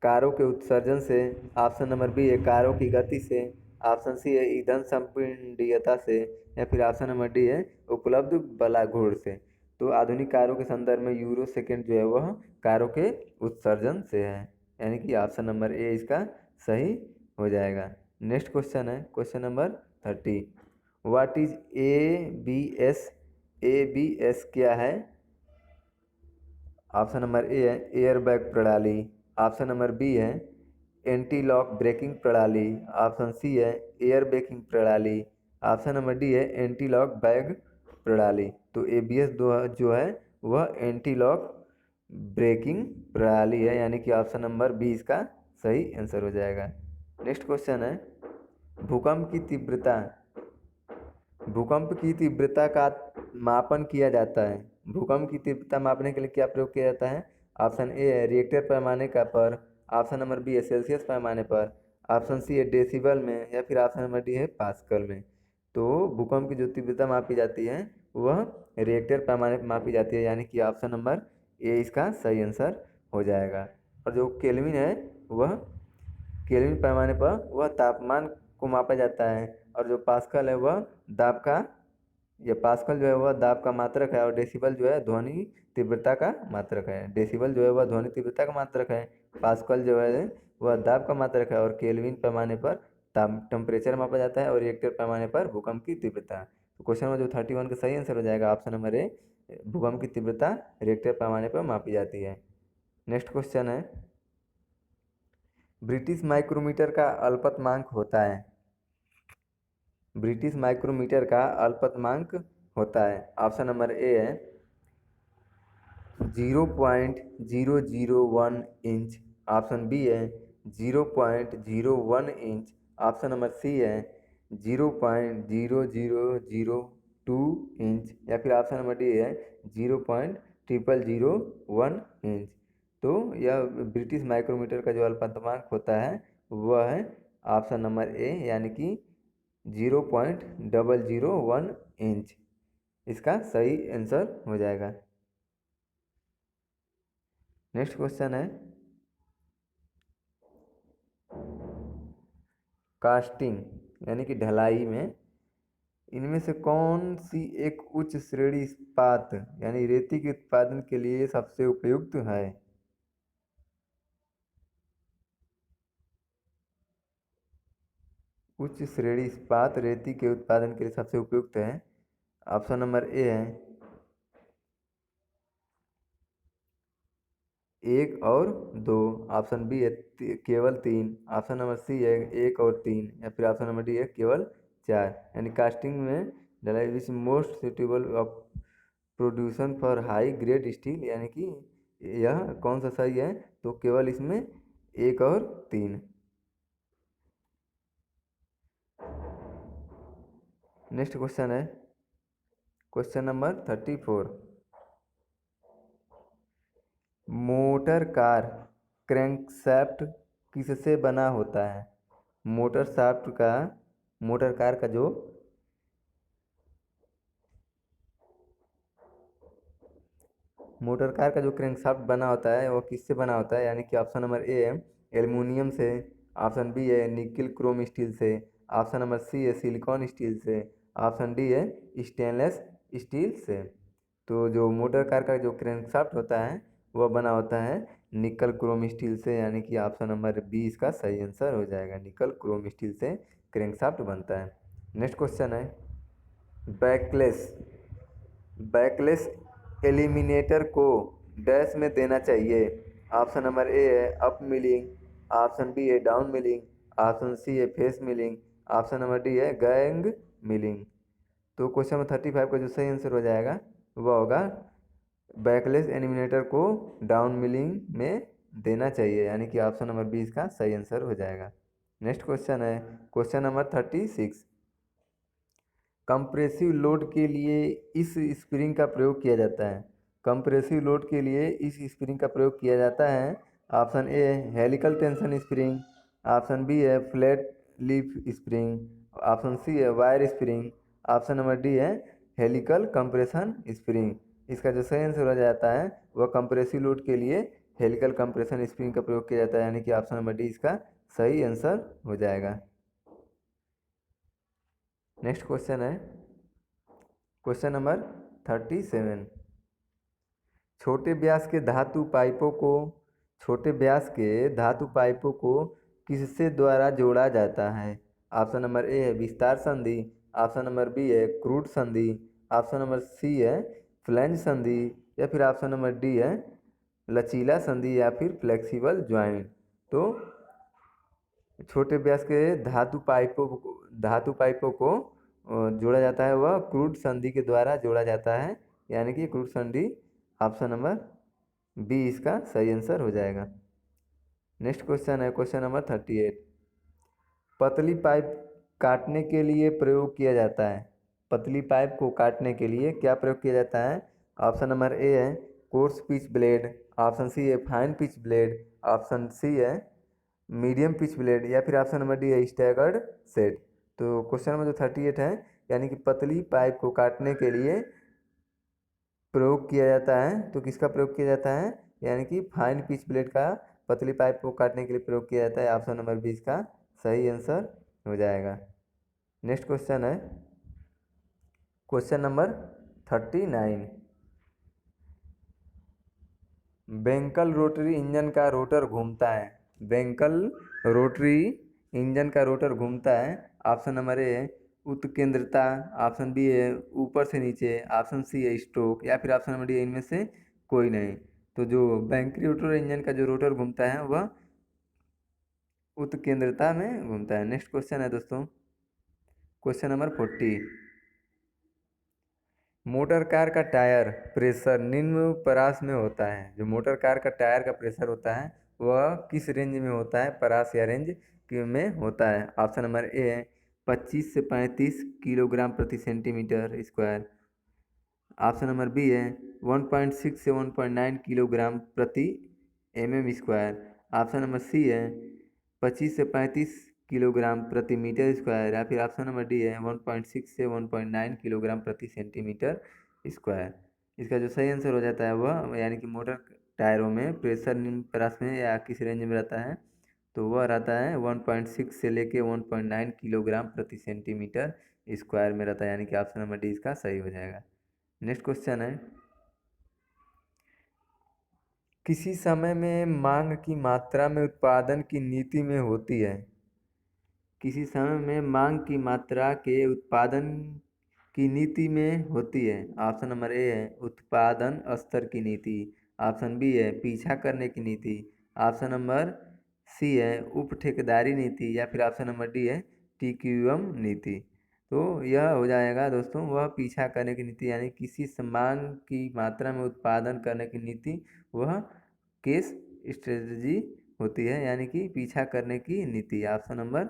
कारों के उत्सर्जन से। ऑप्शन नंबर बी है कारों की गति से। ऑप्शन सी है ईंधन संपीड्यता से। या फिर ऑप्शन नंबर डी है उपलब्ध बलाघूर्ण से। तो आधुनिक कारों के संदर्भ में यूरो सेकेंड जो है वह कारों के उत्सर्जन से है। यानी कि ऑप्शन नंबर ए इसका सही हो जाएगा। नेक्स्ट क्वेश्चन है question number 30। What is ABS। ABS क्या है। ऑप्शन नंबर ए है एयरबैग प्रणाली। ऑप्शन नंबर बी है एंटी लॉक ब्रेकिंग प्रणाली। ऑप्शन सी है एयर ब्रेकिंग प्रणाली। ऑप्शन नंबर डी है एंटी लॉक बैग प्रणाली। तो ABS जो है वह एंटी लॉक ब्रेकिंग प्रणाली है। यानी कि ऑप्शन नंबर बी इसका सही आंसर हो जाएगा। नेक्स्ट क्वेश्चन है भूकंप की तीव्रता। भूकंप की तीव्रता का मापन किया जाता है। भूकंप की तीव्रता मापने के लिए क्या प्रयोग किया जाता है। ऑप्शन ए है रिएक्टर पैमाने का पर। ऑप्शन नंबर बी है सेल्सियस पैमाने पर। ऑप्शन सी है डेसिबल में। या फिर ऑप्शन नंबर डी है पास्कल में। तो भूकंप की जो तीव्रता मापी जाती है वह रिएक्टर पैमाने पर मापी जाती है। यानी कि ऑप्शन नंबर ए इसका सही आंसर हो जाएगा। और जो केल्विन है वह केल्विन पैमाने पर वह तापमान को मापा जाता है। और जो पास्कल है वह दाब का या पास्कल जो है वह दाब का मात्रक है। और डेसिबल जो है ध्वनि तीव्रता का मात्रक है। डेसिबल जो है वह ध्वनि तीव्रता का मात्रक है। पास्कल जो है वह दाब का मात्रक है। और केल्विन पैमाने पर टेम्परेचर मापा जाता है और रिएक्टर पैमाने पर भूकंप की तीव्रता। तो क्वेश्चन नंबर जो 31 का सही आंसर हो जाएगा ऑप्शन नंबर ए भूकंप की तीव्रता रिएक्टर पैमाने पर मापी जाती है। नेक्स्ट क्वेश्चन है ब्रिटिश माइक्रोमीटर का अल्पतमांक होता है। ब्रिटिश माइक्रोमीटर का अल्पतमांक होता है। ऑप्शन नंबर ए है 0.001 इंच। ऑप्शन बी है 0.01 इंच। ऑप्शन नंबर सी है 0.0002 इंच। या फिर ऑप्शन नंबर डी है 0.0001 इंच। तो यह ब्रिटिश माइक्रोमीटर का जो अल्पतमांक होता है वह है ऑप्शन नंबर ए यानी कि 0.001 इंच इसका सही आंसर हो जाएगा। नेक्स्ट क्वेश्चन है कास्टिंग यानी कि ढलाई में इनमें से कौन सी एक उच्च श्रेणी इस्पात यानी रेती के उत्पादन के लिए सबसे उपयुक्त है? उच्च श्रेणी इस्पात रेती के उत्पादन के लिए सबसे उपयुक्त है। ऑप्शन नंबर ए है एक और दो। ऑप्शन बी है केवल तीन। ऑप्शन नंबर सी है एक और तीन, या फिर ऑप्शन नंबर डी है केवल चार। यानी कास्टिंग में डलाई which most suitable of production for high grade steel, यानी कि यह कौन सा सही है? तो केवल इसमें एक और तीन। नेक्स्ट क्वेश्चन है question number 34। Motor car crankshaft किससे बना होता है? मोटर शाफ्ट का मोटर कार का जो मोटर कार का जो क्रैंकशाफ्ट बना होता है वो किससे बना होता है? यानी कि ऑप्शन नंबर ए है एल्युमिनियम से। ऑप्शन बी है निकिल क्रोम स्टील से। ऑप्शन नंबर सी है सिलिकॉन स्टील से। ऑप्शन डी है स्टेनलेस स्टील से। तो जो मोटर कार का जो क्रैंकशाफ्ट होता है वह बना होता है निकल क्रोम स्टील से, यानी कि ऑप्शन नंबर बी इसका सही आंसर हो जाएगा। निकल क्रोम स्टील से क्रैंकशाफ्ट बनता है। नेक्स्ट क्वेश्चन है बैकलेस बैकलेस एलिमिनेटर को डैश में देना चाहिए। ऑप्शन नंबर ए है अप मिलिंग। ऑप्शन बी है डाउन मिलिंग। ऑप्शन सी है face milling. Option number D है गैंग मिलिंग। तो क्वेश्चन नंबर 35 का जो सही आंसर हो जाएगा वह होगा बैकलेस एलिमिनेटर को डाउन मिलिंग में देना चाहिए, यानी कि ऑप्शन नंबर बी इसका सही आंसर हो जाएगा। नेक्स्ट क्वेश्चन है क्वेश्चन नंबर 36। कंप्रेसिव लोड के लिए इस स्प्रिंग का प्रयोग किया जाता है। कंप्रेसिव लोड के लिए इस स्प्रिंग का प्रयोग किया जाता है। Option A helical tension spring. Option B है flat leaf spring. Option C है wire spring. Option number D है हेलिकल कंप्रेशन स्प्रिंग। इसका जो सही आंसर हो जाता है वह कंप्रेसिव लोड के लिए हेलिकल कंप्रेशन स्प्रिंग का प्रयोग किया जाता है, यानी कि ऑप्शन नंबर डी इसका सही आंसर हो जाएगा। नेक्स्ट क्वेश्चन है क्वेश्चन नंबर 37। छोटे व्यास के धातु पाइपों को छोटे व्यास के धातु पाइपों को किससे द्वारा जोड़ा जाता है? ऑप्शन नंबर ए है विस्तार संधि। ऑप्शन नंबर बी है क्रूड संधि। ऑप्शन नंबर सी है फ्लैंज संधि, या फिर ऑप्शन नंबर डी है लचीला संधि या फिर फ्लेक्सिबल ज्वाइंट। तो छोटे व्यास के धातु पाइपों को जोड़ा जाता है वह क्रूड संधि के द्वारा जोड़ा जाता है, यानी कि क्रूड संधि ऑप्शन नंबर बी इसका सही आंसर हो जाएगा। नेक्स्ट क्वेश्चन है क्वेश्चन नंबर 38। पतली पाइप काटने के लिए प्रयोग किया जाता है। पतली पाइप को काटने के लिए क्या प्रयोग किया जाता है? ऑप्शन नंबर ए है coarse pitch blade. Option C है fine pitch blade. Option C है मीडियम पिच ब्लेड, या फिर ऑप्शन नंबर डी है स्टैगर्ड सेट। तो क्वेश्चन नंबर जो 38 है, यानी कि पतली पाइप को काटने के लिए प्रयोग किया जाता है, तो किसका प्रयोग किया जाता है? यानी कि फाइन पिच ब्लेड का पतली पाइप को काटने के लिए प्रयोग किया जाता है। ऑप्शन नंबर 20 का सही आंसर हो जाएगा। नेक्स्ट क्वेश्चन है question number 39। Wankel rotary engine का रोटर घूमता है। बेंकल रोटरी इंजन का रोटर घूमता है। ऑप्शन नंबर ए उत्केंद्रता। ऑप्शन बी है ऊपर से नीचे। ऑप्शन सी है स्ट्रोक, या फिर ऑप्शन नंबर डी है इनमें से कोई नहीं। तो जो बेंकल रोटर इंजन का जो रोटर घूमता है वह उत्केंद्रता में घूमता है। नेक्स्ट क्वेश्चन है दोस्तों क्वेश्चन नंबर 40। मोटर कार का टायर प्रेशर निम्न परास में होता है। जो मोटर कार का टायर का प्रेशर होता है वह किस रेंज में होता है? परास या रेंज में होता है। ऑप्शन नंबर ए है 25 से 35 किलोग्राम प्रति centimetre square. Option number B है 1.6 से 1.9 किलोग्राम प्रति mm square. Option number C है 25 से 35 किलोग्राम प्रति मीटर स्क्वायर, या फिर ऑप्शन नंबर डी है 1.6 से 1.9 किलोग्राम प्रति सेंटीमीटर स्क्वायर। इसका जो सही आंसर हो जाता है वह, यानी कि मोटर टायरों में प्रेशर निम्न परास में या किस रेंज में रहता है, तो वह रहता है 1.6 से लेके 1.9 किलोग्राम प्रति सेंटीमीटर स्क्वायर में रहता है, यानी कि ऑप्शन नंबर डी इसका सही हो जाएगा। नेक्स्ट क्वेश्चन है, किसी समय में मांग की मात्रा में उत्पादन की नीति में होती है। किसी समय में मांग की मात्रा के उत्पादन की नीति में होती है। ऑप्शन नंबर ए है उत्पादन स्तर की नीति। ऑप्शन बी है पीछा करने की नीति। ऑप्शन नंबर सी है उप ठेकेदारी नीति, या फिर ऑप्शन नंबर डी है टीक्यूएम नीति। तो यह हो जाएगा दोस्तों वह पीछा करने की नीति, यानी किसी मांग की मात्रा में उत्पादन करने की नीति वह केस स्ट्रेटजी होती है, यानी कि पीछा करने की नीति। ऑप्शन नंबर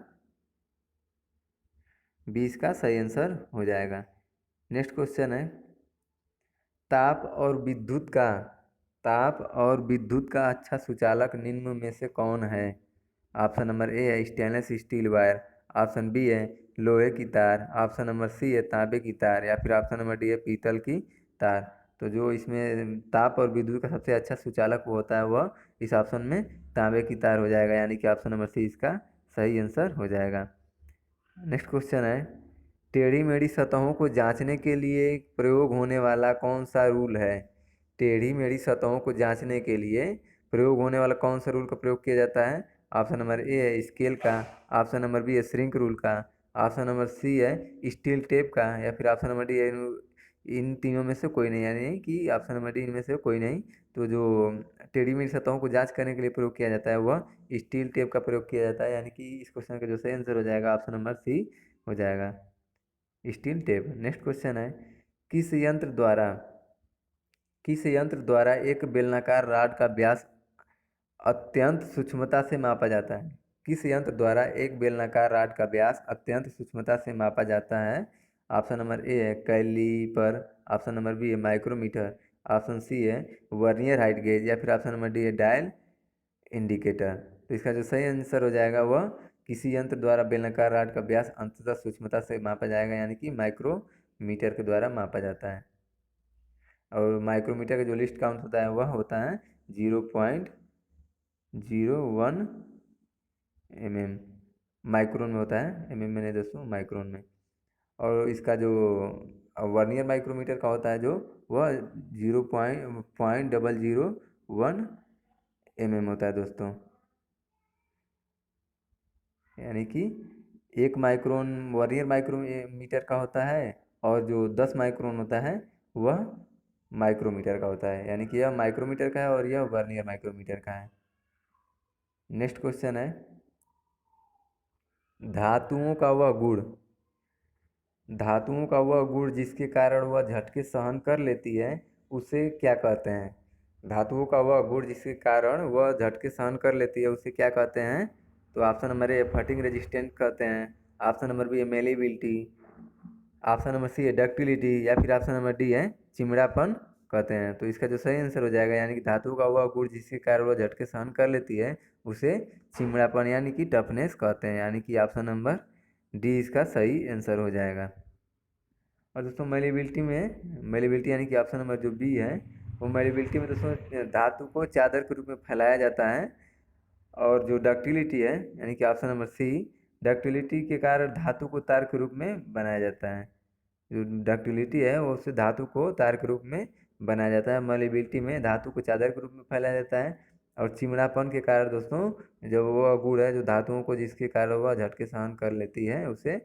20 का सही आंसर हो जाएगा। नेक्स्ट क्वेश्चन है, ताप और विद्युत का अच्छा सुचालक निम्न में से कौन है। ऑप्शन नंबर ए है stainless steel wire. Option B है लोहे की तार। ऑप्शन नंबर सी है तांबे की तार, या फिर ऑप्शन नंबर डी है पीतल की तार। तो जो इसमें ताप और विद्युत का सबसे अच्छा सुचालक होता है वह इस ऑप्शन में तांबे की तार हो जाएगा, यानी कि ऑप्शन नंबर सी इसका सही आंसर हो जाएगा। नेक्स्ट क्वेश्चन है, टेढ़ी मेढ़ी सतहों को जांचने के लिए प्रयोग होने वाला कौन सा रूल है। टेढ़ी मेढ़ी सतहों को जांचने के लिए प्रयोग होने वाला कौन सा रूल का प्रयोग किया जाता है। ऑप्शन नंबर ए है स्केल का। ऑप्शन नंबर बी है श्रिंक रूल का। ऑप्शन नंबर सी है स्टील टेप का, या फिर ऑप्शन नंबर डी है इन तीनों में से कोई नहीं, यानी कि ऑप्शन नंबर डी इनमें से कोई नहीं। तो जो टेढ़ी मेढ़ी सतहों को जांच करने के लिए प्रयोग किया जाता है वह स्टील टेप का प्रयोग किया जाता है, यानी कि इस क्वेश्चन का जो सही आंसर हो जाएगा ऑप्शन नंबर सी हो जाएगा, स्टील टेप। नेक्स्ट क्वेश्चन है, किस यंत्र द्वारा एक बेलनाकार रॉड का व्यास अत्यंत सूक्ष्मता से मापा जाता है। किस यंत्र द्वारा एक बेलनाकार रॉड का व्यास अत्यंत सूक्ष्मता से मापा जाता है। ऑप्शन नंबर ए है कैलीपर। ऑप्शन नंबर बी है माइक्रोमीटर। ऑप्शन सी है वर्नियर हाइट गेज, या फिर ऑप्शन नंबर डी है डायल इंडिकेटर। तो इसका जो सही आंसर हो जाएगा वह किसी यंत्र द्वारा बेलनाकार रॉड का व्यास अंततः सूक्ष्मता से मापा जाएगा, यानी कि माइक्रोमीटर के द्वारा मापा जाता है। और माइक्रोमीटर का जो लिस्ट काउंट होता है वह होता है 0.01 mm। माइक्रोन में होता है, mm में नहीं दोस्तों, माइक्रोन में। और इसका जो वर्नियर माइक्रोमीटर का होता है जो वह 0.001 mm होता है दोस्तों, यानी कि 1 माइक्रोन वर्नियर माइक्रोमीटर का होता है और जो 10 माइक्रोन होता है वह माइक्रोमीटर का होता है, यानी कि यह माइक्रोमीटर का है और यह वर्नियर माइक्रोमीटर का है। नेक्स्ट क्वेश्चन है, धातुओं का वह गुण जिसके कारण वह झटके सहन कर लेती है उसे क्या कहते हैं। धातुओं का वह गुण जिसके कारण वह झटके सहन कर लेती है उसे क्या कहते हैं। तो ऑप्शन नंबर ए फटिंग रेजिस्टेंट कहते हैं। ऑप्शन नंबर बी है मेलेबिलिटी। ऑप्शन नंबर सी है डक्टिलिटी, या फिर ऑप्शन नंबर डी है चिमड़ापन कहते हैं। तो इसका जो सही आंसर हो जाएगा, यानी कि धातु का वह गुण जिसके कारण वह झटके सहन कर लेती है उसे चिमड़ापन यानी कि टफनेस कहते हैं, यानी कि ऑप्शन नंबर डी इसका सही आंसर हो जाएगा। और दोस्तों मेलेबिलिटी यानी कि ऑप्शन नंबर जो बी है वो मेलेबिलिटी में दोस्तों धातु को चादर के रूप में फैलाया जाता है। और जो डक्टिलिटी है यानी कि ऑप्शन नंबर सी, डक्टिलिटी के कारण धातु को तार के रूप में बनाया जाता है। जो डक्टिलिटी है वो उससे धातु को तार के रूप में बनाया जाता है। मलेबिलिटी में धातु को चादर के रूप में फैलाया जाता है। और चिमड़ापन के कारण दोस्तों जो वह गुण है जो धातुओं को जिसके कारण वह झटके सहन कर लेती है उसे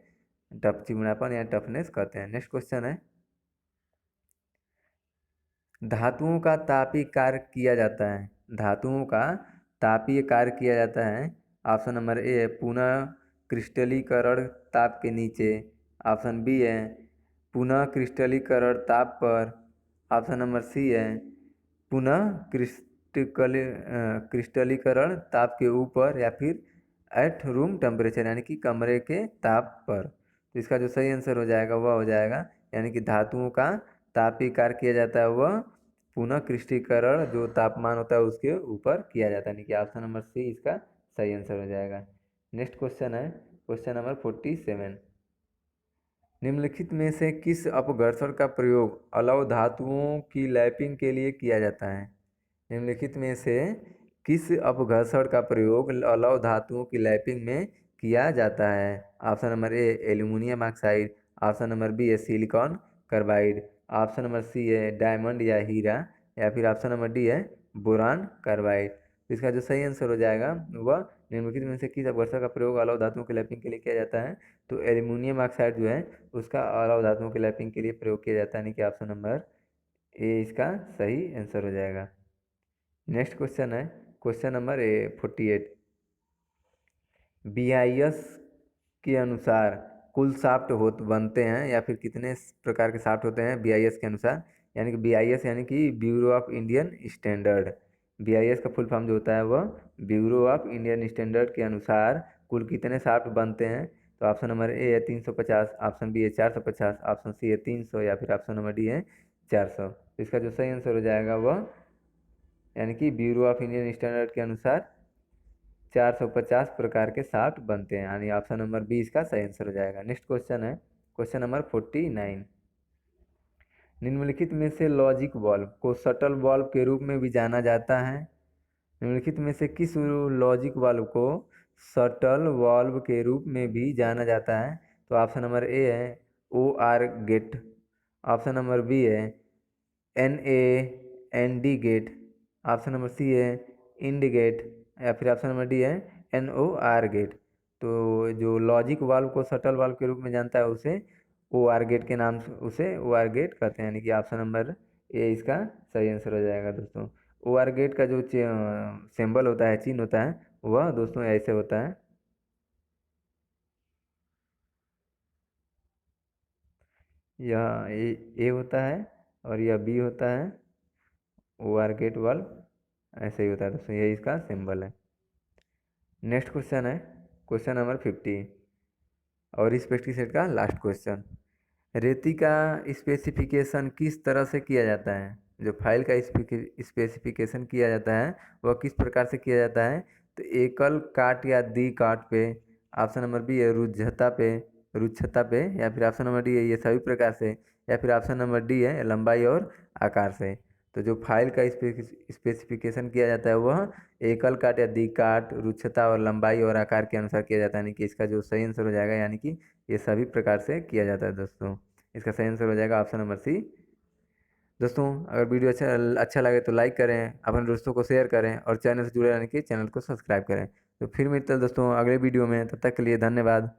चिमड़ापन या टफनेस कहते हैं। नेक्स्ट क्वेश्चन है, धातुओं का तापीय कार्य किया जाता है। धातुओं का तापीय कार्य किया जाता है। ऑप्शन नंबर ए है पुनः क्रिस्टलीकरण ताप के नीचे। ऑप्शन बी है पुनः क्रिस्टलीकरण ताप पर। ऑप्शन नंबर सी है पुनः क्रिस्टलीकरण ताप के ऊपर, या फिर एट रूम टेम्परेचर यानी कि कमरे के ताप पर। तो इसका जो सही आंसर हो जाएगा वह हो जाएगा, यानी कि धातुओं का तापीय कार्य किया जाता है वह पुनः क्रिस्टलीकरण जो तापमान होता है उसके ऊपर किया जाता है, यानी कि ऑप्शन नंबर सी इसका सही आंसर हो जाएगा। नेक्स्ट क्वेश्चन है क्वेश्चन नंबर 47, निम्नलिखित में से किस अपघर्षण का प्रयोग अलौह धातुओं की लैपिंग के लिए किया जाता है। निम्नलिखित में से किस अपघर्षण का प्रयोग अलौह धातुओं की लैपिंग में किया जाता है। Option number A aluminium oxide. Option number B है silicon carbide, option number C है डायमंड या हीरा, या फिर ऑप्शन नंबर डी है बोरान कार्बाइड। तो इसका जो सही आंसर हो जाएगा वह निम्नलिखित में से किस अपघर्षक का प्रयोग अलौह धातुओं के लैपिंग के लिए किया जाता है? तो एल्यूमिनियम ऑक्साइड जो है उसका अलौह धातुओं के लैपिंग के लिए प्रयोग किया जाता है, यानी कि ऑप्शन नंबर ए इसका सही आंसर हो जाएगा। नेक्स्ट क्वेश्चन है क्वेश्चन नंबर 48। BIS के अनुसार कुल शाफ्ट बनते हैं या फिर कितने प्रकार के शाफ्ट होते हैं BIS के अनुसार? यानी कि BIS यानी कि bureau of Indian standard. BIS का फुल फॉर्म जो होता है वह ब्यूरो ऑफ इंडियन स्टैंडर्ड के अनुसार कुल कितने शाफ्ट बनते हैं? तो ऑप्शन नंबर ए है 350, ऑप्शन बी है 450, ऑप्शन सी है 300, या फिर ऑप्शन नंबर डी है 400। तो इसका जो सही आंसर हो जाएगा वह यानी कि ब्यूरो ऑफ इंडियन स्टैंडर्ड के अनुसार 450 प्रकार के शाफ्ट बनते हैं, यानी ऑप्शन नंबर बी इसका सही आंसर हो जाएगा। नेक्स्ट क्वेश्चन है क्वेश्चन नंबर 49। निम्नलिखित में से लॉजिक वाल्व को शटल वाल्व के रूप में भी जाना जाता है? निम्नलिखित में से किस लॉजिक वाल्व को शटल वाल्व के रूप में भी जाना जाता है? तो ऑप्शन नंबर ए है OR gate, option number B है NAND gate, option number C है इंड गेट, या फिर ऑप्शन नंबर डी है NOR गेट। तो जो लॉजिक वाल्व को शटल वाल्व के रूप में जानता है उसे OR गेट के नाम से उसे OR गेट कहते हैं, यानी कि ऑप्शन नंबर ए इसका सही आंसर हो जाएगा दोस्तों। OR गेट का जो सिंबल होता है, चिन्ह होता है, वह दोस्तों ऐसे होता है। यह ए होता है और यह बी होता है। OR गेट वाल्व ऐसे ही होता है दोस्तों, यही इसका सिंबल है। नेक्स्ट क्वेश्चन है क्वेश्चन नंबर 50 और इस प्रैक्टिस सेट का लास्ट क्वेश्चन। रेती का स्पेसिफिकेशन किस तरह से किया जाता है? जो फाइल का स्पेसिफिकेशन किया जाता है वह किस प्रकार से किया जाता है? तो एकल काट या द्वि काट पे, ऑप्शन नंबर बी है रुक्षता पे, या फिर ऑप्शन नंबर डी है ये सभी प्रकार से, या फिर ऑप्शन नंबर डी है लंबाई और आकार से। तो जो फाइल का स्पेसिफिकेशन किया जाता है वह एकल काट या द्वि काट, रुक्षता और लंबाई और आकार के अनुसार किया जाता है, यानी कि इसका जो सही आंसर हो जाएगा यानी कि ये सभी प्रकार से किया जाता है दोस्तों। इसका सही आंसर हो जाएगा ऑप्शन नंबर सी। दोस्तों अगर वीडियो अच्छा लगे तो लाइक करें, अपने दोस्तों को शेयर करें और चैनल से जुड़े रहने के चैनल को सब्सक्राइब करें। तो फिर मिलते हैं दोस्तों अगले वीडियो में, तब तक के लिए धन्यवाद।